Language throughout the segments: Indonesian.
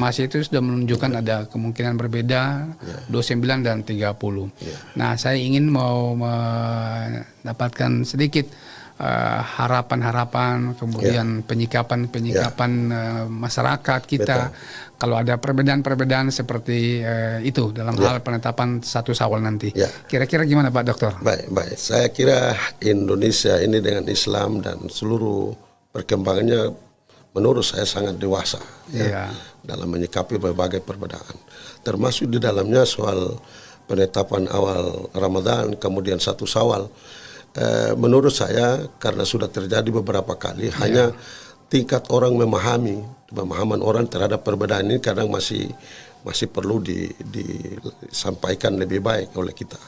informasi itu sudah menunjukkan ada kemungkinan berbeda 29 dan 30. Nah, saya ingin mau mendapatkan sedikit harapan-harapan, kemudian penyikapan masyarakat kita. Betul. Kalau ada perbedaan-perbedaan seperti itu dalam hal penetapan 1 Syawal nanti. Kira-kira gimana Pak Dokter? Baik. Saya kira Indonesia ini dengan Islam dan seluruh perkembangannya menurut saya sangat dewasa dalam menyikapi berbagai perbedaan. Termasuk di dalamnya soal penetapan awal Ramadan, kemudian 1 Syawal. Menurut saya karena sudah terjadi beberapa kali, hanya tingkat orang pemahaman orang terhadap perbedaan ini kadang masih perlu disampaikan lebih baik oleh kita.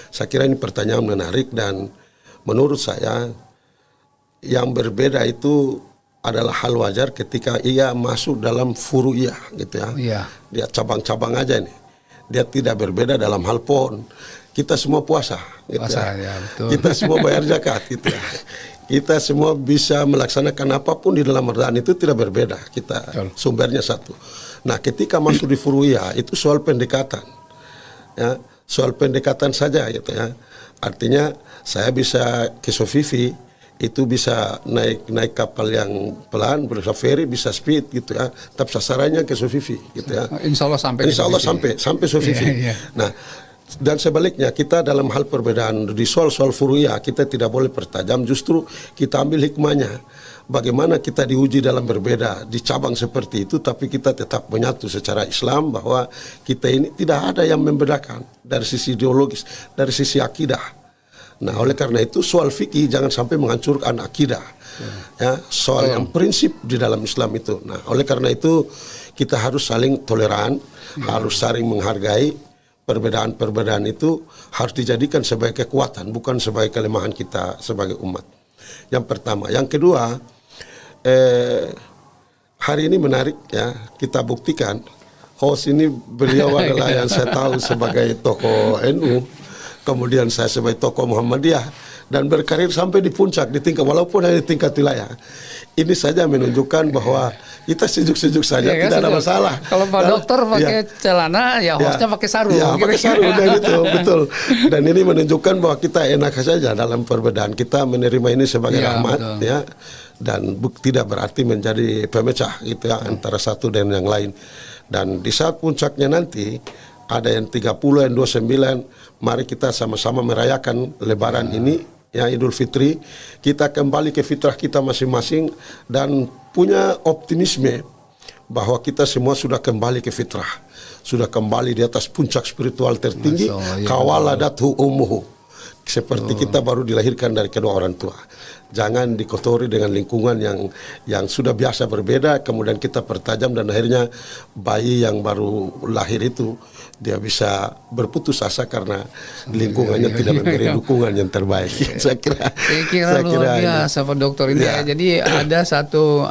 Saya kira ini pertanyaan menarik dan menurut saya yang berbeda itu adalah hal wajar ketika ia masuk dalam furu'iyah gitu ya. Dia cabang-cabang aja nih. Dia tidak berbeda dalam hal pon. Kita semua puasa gitu betul. Kita semua bayar zakat gitu ya. Kita semua bisa melaksanakan apapun di dalam Ramadan itu tidak berbeda. Kita sumbernya satu. Nah, ketika masuk di furu'iyah itu soal pendekatan. Ya, soal pendekatan saja gitu ya. Artinya saya bisa ke Sofifi itu bisa naik kapal yang pelan, bisa ferry, bisa speed gitu ya. Tapi sasarannya ke Sofifi gitu ya. Insya Allah sampai Sofifi. Nah, dan sebaliknya kita dalam hal perbedaan di soal furu'iyah kita tidak boleh pertajam, justru kita ambil hikmahnya. Bagaimana kita diuji dalam berbeda di cabang seperti itu, tapi kita tetap menyatu secara Islam bahwa kita ini tidak ada yang membedakan dari sisi ideologis, dari sisi akidah. Nah, oleh karena itu soal fikih jangan sampai menghancurkan akidah. Ya, soal yang prinsip di dalam Islam itu. Nah, oleh karena itu kita harus saling toleran, harus saling menghargai. Perbedaan-perbedaan itu harus dijadikan sebagai kekuatan, bukan sebagai kelemahan kita sebagai umat. Yang pertama. Yang kedua, hari ini menarik ya, kita buktikan host ini beliau adalah yang saya tahu sebagai tokoh NU, kemudian saya sebagai tokoh Muhammadiyah, dan berkarir sampai di puncak, di tingkat, walaupun hanya di tingkat wilayah. Ini saja menunjukkan bahwa kita sejuk-sejuk saja, tidak ada masalah. Kalau Pak Dokter pakai celana, ya hostnya pakai sarung. Ya, pakai sarung, dan itu betul. Dan ini menunjukkan bahwa kita enak saja dalam perbedaan. Kita menerima ini sebagai rahmat, ya, dan tidak berarti menjadi pemecah gitu ya antara satu dan yang lain. Dan di saat puncaknya nanti ada yang 30, yang 29, mari kita sama-sama merayakan Lebaran ini. Ya, Idul Fitri, kita kembali ke fitrah kita masing-masing dan punya optimisme bahwa kita semua sudah kembali ke fitrah, sudah kembali di atas puncak spiritual tertinggi, kawaladatu ummuhu, seperti kita baru dilahirkan dari kedua orang tua. Jangan dikotori dengan lingkungan yang sudah biasa berbeda, kemudian kita pertajam dan akhirnya bayi yang baru lahir itu dia bisa berputus asa karena lingkungannya tidak memberi dukungan yang terbaik. Saya kira luar biasa Pak Dokter ini. Jadi ada satu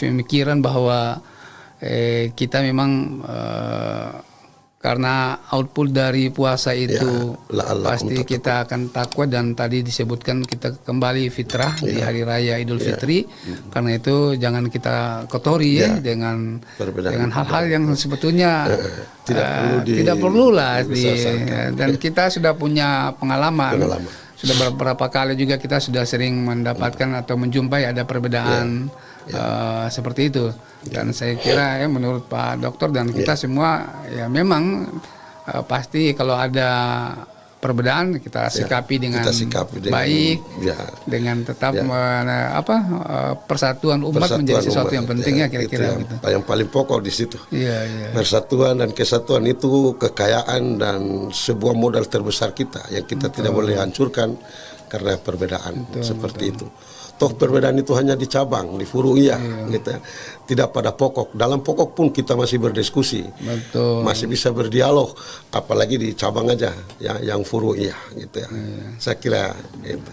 pemikiran bahwa kita memang karena output dari puasa itu pasti kita akan takwa, dan tadi disebutkan kita kembali fitrah di hari raya Idul Fitri. Karena itu jangan kita kotori dengan hal-hal yang sebetulnya tidak perlulah dan kita sudah punya pengalaman. Sudah beberapa kali juga kita sudah sering mendapatkan atau menjumpai ada perbedaan seperti itu. Dan saya kira ya menurut Pak Dokter dan kita semua ya memang pasti kalau ada perbedaan kita sikapi dengan baik, dengan tetap persatuan umat menjadi sesuatu yang penting kira-kira gitu. Yang paling pokok di situ. Persatuan dan kesatuan itu kekayaan dan sebuah modal terbesar kita yang kita tidak boleh hancurkan karena perbedaan seperti itu. Toh perbedaan itu hanya di cabang, di furu'iyah gitu ya. Tidak pada pokok. Dalam pokok pun kita masih berdiskusi. Masih bisa berdialog, apalagi di cabang aja ya yang furu'iyah gitu ya. Saya kira itu.